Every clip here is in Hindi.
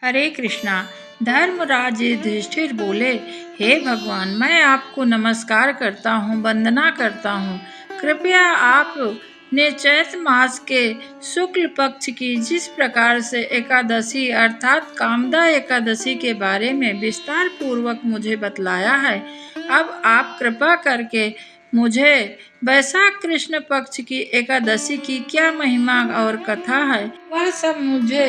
हरे कृष्णा। धर्मराज युधिष्ठिर बोले, हे भगवान, मैं आपको नमस्कार करता हूँ, वंदना करता हूँ। कृपया आप ने चैत्र मास के शुक्ल पक्ष की जिस प्रकार से एकादशी अर्थात कामदा एकादशी के बारे में विस्तार पूर्वक मुझे बतलाया है, अब आप कृपा करके मुझे वैशाख कृष्ण पक्ष की एकादशी की क्या महिमा और कथा है, वह सब मुझे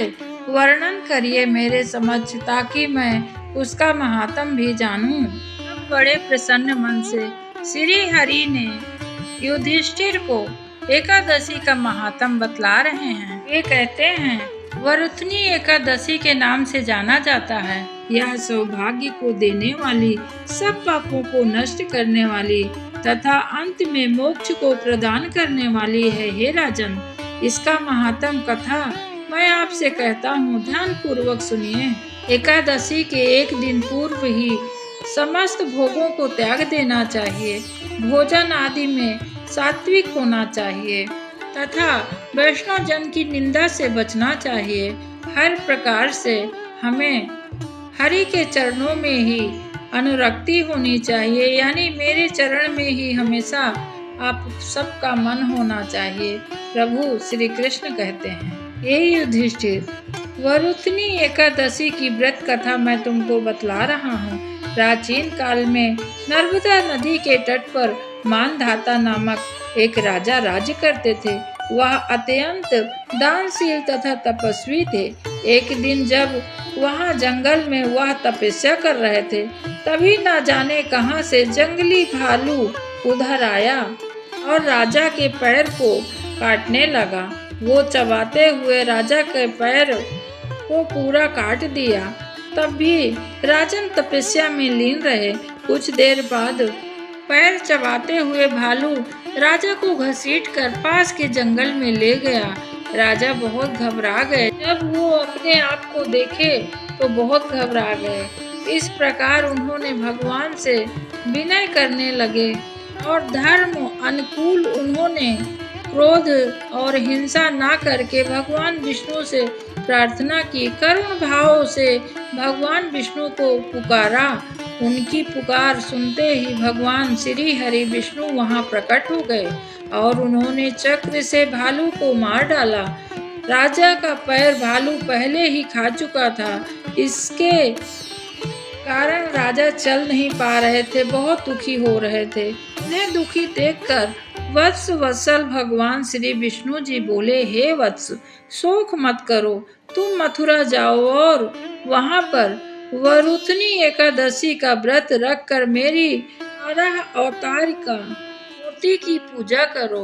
वर्णन करिए मेरे समक्ष, ताकि मैं उसका महात्म भी जानूं। अब बड़े प्रसन्न मन से श्री हरि ने युधिष्ठिर को एकादशी का महात्म बतला रहे हैं। वे कहते हैं, वरुथनी एकादशी के नाम से जाना जाता है। यह सौभाग्य को देने वाली, सब पापों को नष्ट करने वाली तथा अंत में मोक्ष को प्रदान करने वाली है। हे राजन, इसका महात्म कथा मैं आपसे कहता हूँ, ध्यान पूर्वक सुनिए। एकादशी के एक दिन पूर्व ही समस्त भोगों को त्याग देना चाहिए। भोजन आदि में सात्विक होना चाहिए तथा वैष्णव जन की निंदा से बचना चाहिए। हर प्रकार से हमें हरि के चरणों में ही अनुरक्ति होनी चाहिए, यानी मेरे चरण में ही हमेशा आप सबका मन होना चाहिए। प्रभु श्री कृष्ण कहते हैं, हे युधिष्ठिर, वरुथनी एकादशी की व्रत कथा मैं तुमको बतला रहा हूँ। प्राचीन काल में नर्मदा नदी के तट पर मानधाता नामक एक राजा राज्य करते थे। वह अत्यंत दानशील तथा तपस्वी थे। एक दिन जब वहाँ जंगल में वह तपस्या कर रहे थे, तभी न जाने कहाँ से जंगली भालू उधर आया और राजा के पैर को काटने लगा। वो चबाते हुए राजा के पैर को पूरा काट दिया। तब भी राजन तपस्या में लीन रहे। कुछ देर बाद पैर चबाते हुए भालू राजा को घसीट कर पास के जंगल में ले गया। राजा बहुत घबरा गए। जब वो अपने आप को देखे तो बहुत घबरा गए। इस प्रकार उन्होंने भगवान से विनय करने लगे और धर्म अनुकूल उन्होंने क्रोध और हिंसा ना करके भगवान विष्णु से प्रार्थना की। करुण भाव से भगवान विष्णु को पुकारा। उनकी पुकार सुनते ही भगवान श्री हरि विष्णु वहां प्रकट हो गए और उन्होंने चक्र से भालू को मार डाला। राजा का पैर भालू पहले ही खा चुका था। इसके कारण राजा चल नहीं पा रहे थे, बहुत दुखी हो रहे थे। उन्हें दुखी देखकर वत्स वत्सल भगवान श्री विष्णु जी बोले, हे वत्स, शोक मत करो, तुम मथुरा जाओ और वहां पर वरुथनी एकादशी का व्रत रख कर मेरी 12 अवतार का मूर्ति की पूजा करो।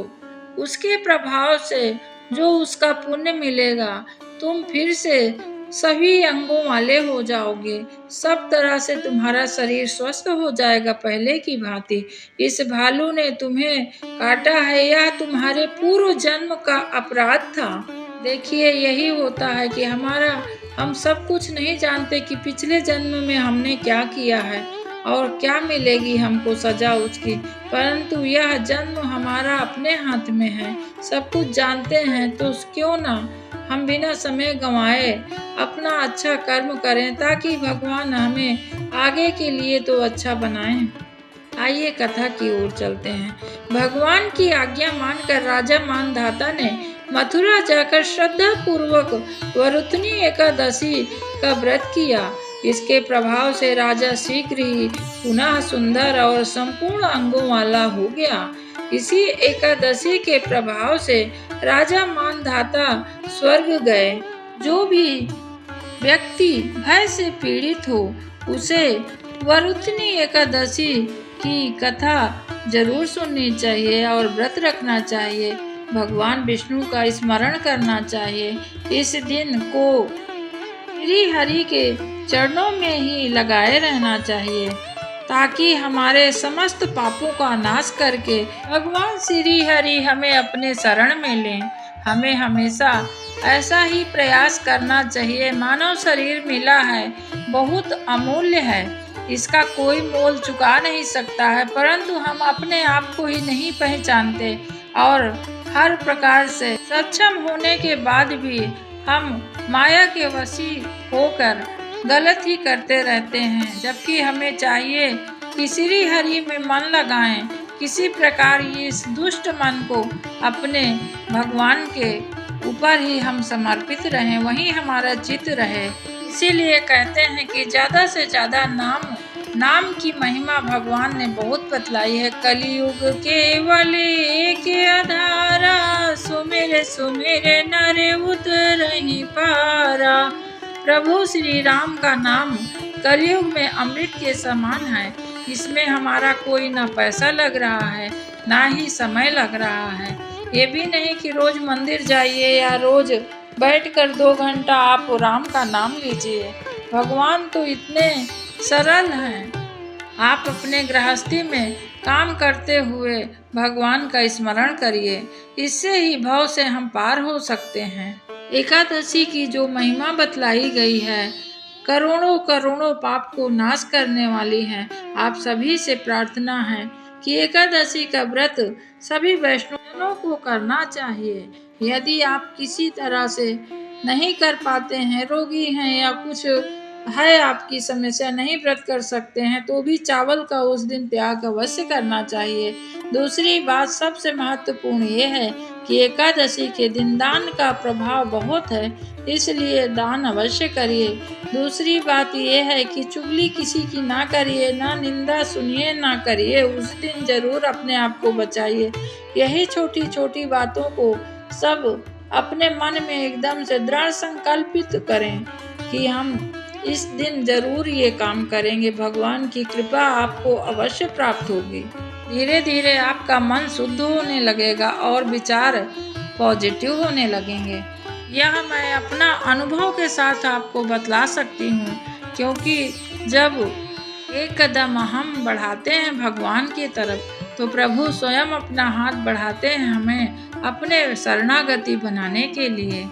उसके प्रभाव से जो उसका पुण्य मिलेगा, तुम फिर से सभी अंगों वाले हो जाओगे। सब तरह से तुम्हारा शरीर स्वस्थ हो जाएगा पहले की भांति। इस भालू ने तुम्हें काटा है, यह तुम्हारे पूर्व जन्म का अपराध था। देखिए, यही होता है कि हम सब कुछ नहीं जानते कि पिछले जन्म में हमने क्या किया है और क्या मिलेगी हमको सजा उसकी, परंतु यह जन्म हमारा अपने हाथ में है। सब कुछ जानते हैं तो क्यों ना हम बिना समय गंवाए अपना अच्छा कर्म करें, ताकि भगवान हमें आगे के लिए तो अच्छा बनाएं। आइए कथा की ओर चलते हैं। भगवान की आज्ञा मानकर राजा मानधाता ने मथुरा जाकर श्रद्धा पूर्वक वरुथनी एकादशी का व्रत किया। इसके प्रभाव से राजा शीघ्र ही पुनः सुंदर और संपूर्ण अंगों वाला हो गया। इसी एकादशी के प्रभाव से राजा मानधाता स्वर्ग गए। जो भी व्यक्ति भय से पीड़ित हो, उसे वरुथनी एकादशी की कथा जरूर सुननी चाहिए और व्रत रखना चाहिए। भगवान विष्णु का स्मरण करना चाहिए। इस दिन को श्री हरि के चरणों में ही लगाए रहना चाहिए, ताकि हमारे समस्त पापों का नाश करके भगवान श्री हरि हमें अपने शरण में लें। हमें हमेशा ऐसा ही प्रयास करना चाहिए। मानव शरीर मिला है, बहुत अमूल्य है, इसका कोई मोल चुका नहीं सकता है, परंतु हम अपने आप को ही नहीं पहचानते और हर प्रकार से सक्षम होने के बाद भी हम माया के वशी होकर गलत ही करते रहते हैं, जबकि हमें चाहिए कि श्री हरि में मन लगाएं। किसी प्रकार इस दुष्ट मन को अपने भगवान के ऊपर ही हम समर्पित रहें, वहीं हमारा चित्त रहे। इसीलिए कहते हैं कि ज़्यादा से ज़्यादा नाम की महिमा भगवान ने बहुत बतलाई है। कलयुग केवल एक आधारा, सुमिर सुमिर नर उतरहि पारा। प्रभु श्री राम का नाम कलयुग में अमृत के समान है। इसमें हमारा कोई ना पैसा लग रहा है, ना ही समय लग रहा है। ये भी नहीं कि रोज मंदिर जाइए या रोज बैठकर 2 घंटा आप राम का नाम लीजिए। भगवान तो इतने सरल हैं। आप अपने गृहस्थी में काम करते हुए भगवान का स्मरण करिए, इससे ही भव से हम पार हो सकते हैं। एकादशी की जो महिमा बतलाई गई है, करोड़ों करोड़ों पाप को नाश करने वाली है। आप सभी से प्रार्थना है कि एकादशी का व्रत सभी वैष्णवों को करना चाहिए। यदि आप किसी तरह से नहीं कर पाते हैं, रोगी हैं या कुछ है आपकी समस्या, नहीं व्रत कर सकते हैं, तो भी चावल का उस दिन त्याग अवश्य करना चाहिए। दूसरी बात सबसे महत्वपूर्ण ये है कि एकादशी के दिन दान का प्रभाव बहुत है, इसलिए दान अवश्य करिए। दूसरी बात यह है कि चुगली किसी की ना करिए, ना निंदा सुनिए, ना करिए। उस दिन जरूर अपने आप को बचाइए। यही छोटी छोटी बातों को सब अपने मन में एकदम से दृढ़ संकल्पित करें कि हम इस दिन जरूर ये काम करेंगे। भगवान की कृपा आपको अवश्य प्राप्त होगी। धीरे धीरे आपका मन शुद्ध होने लगेगा और विचार पॉजिटिव होने लगेंगे। यह मैं अपना अनुभव के साथ आपको बतला सकती हूँ, क्योंकि जब एक कदम हम बढ़ाते हैं भगवान की तरफ, तो प्रभु स्वयं अपना हाथ बढ़ाते हैं हमें अपने शरणागति बनाने के लिए।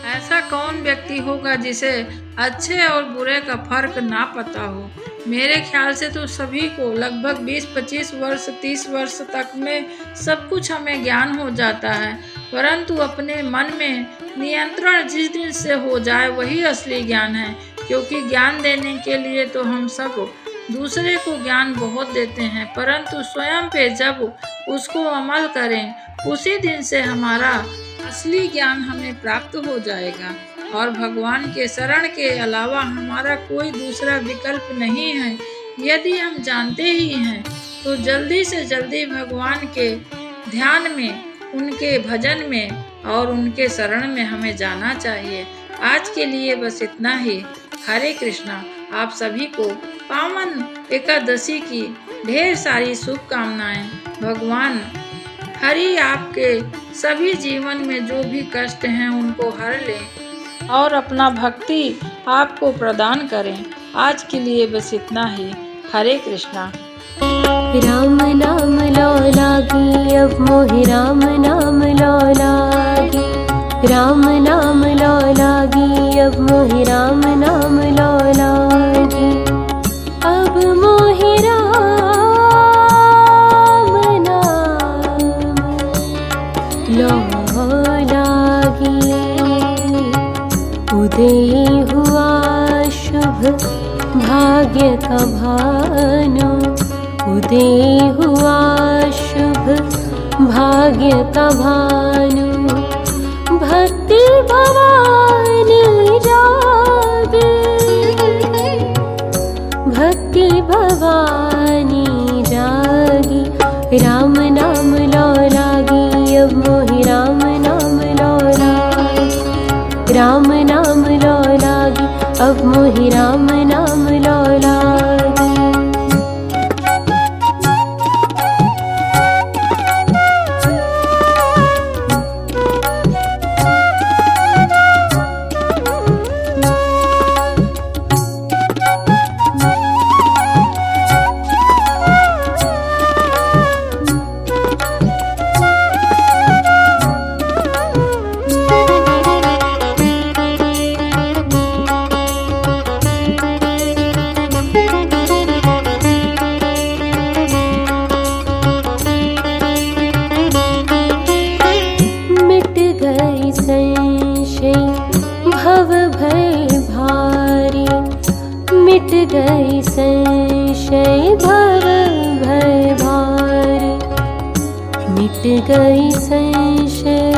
ऐसा कौन व्यक्ति होगा जिसे अच्छे और बुरे का फर्क ना पता हो। मेरे ख्याल से तो सभी को लगभग 20-25 वर्ष 30 वर्ष तक में सब कुछ हमें ज्ञान हो जाता है, परंतु अपने मन में नियंत्रण जिस दिन से हो जाए वही असली ज्ञान है। क्योंकि ज्ञान देने के लिए तो हम सब दूसरे को ज्ञान बहुत देते हैं, परंतु स्वयं पे जब उसको अमल करें, उसी दिन से हमारा असली ज्ञान हमें प्राप्त हो जाएगा। और भगवान के शरण के अलावा हमारा कोई दूसरा विकल्प नहीं है। यदि हम जानते ही हैं तो जल्दी से जल्दी भगवान के ध्यान में, उनके भजन में और उनके शरण में हमें जाना चाहिए। आज के लिए बस इतना ही। हरे कृष्णा। आप सभी को पावन एकादशी की ढेर सारी शुभकामनाएं। भगवान हरि आपके सभी जीवन में जो भी कष्ट हैं उनको हर लें और अपना भक्ति आपको प्रदान करें। आज के लिए बस इतना ही। हरे कृष्णा। राम नाम लो लागी, अब मोहि राम नाम लो लागी। राम नाम लो लागी, अब मोहि राम नाम लो लागी। अब मोहि राम नाम लो लागी। उदय हुआ शुभ भाग्य का भानु। उदय हुआ शुभ भाग्य का भानु। भक्ति भवानी जागे, भक्ति भवानी जागी। राम नाम लो लागी, अब मोहि राम नाम लो लागी। राम नाम लो लागी, अब मोहि राम नाम लो लागी। भव भय भारी मिट गए संशय भव भय भारी मिट गई संशय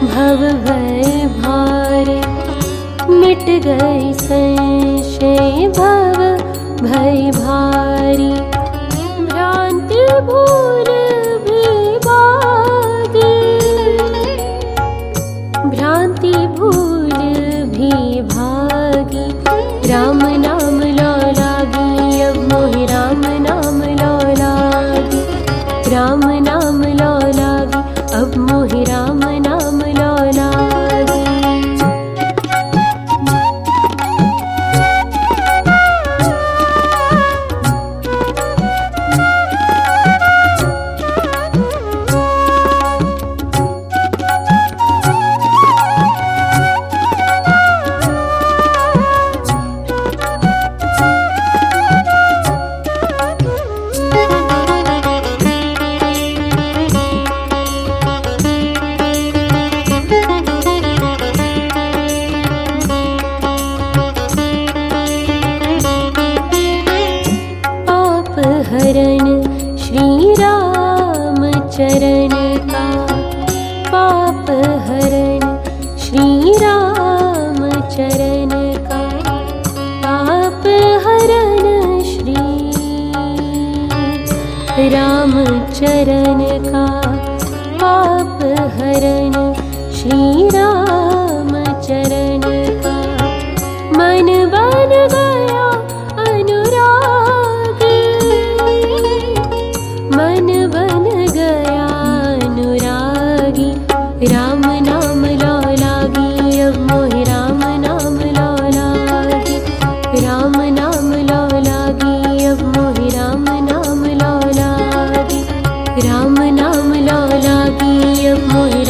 भव भय भारी मिट गई संशय भव भय भारी भ्रांति भूल भी भागी भ्रांति भूल भी भागी राम नाम लो लागी अब मोहि राम नाम लो लागी राम नाम लो लागी अब मोहि राम नाम लो लागी हरण श्री राम चरण का पाप हरण श्री राम चरण का पाप हरण श्री राम चरण का पाप हरण श्री राम चरण का मन बन गया अनुरागी मन बन गया अनुरागी राम नाम लो लागी अब मोहि राम नाम लो लागी राम नाम लो लागी अब मोहि राम नाम लो लागी राम नाम लो लागी अब मोहि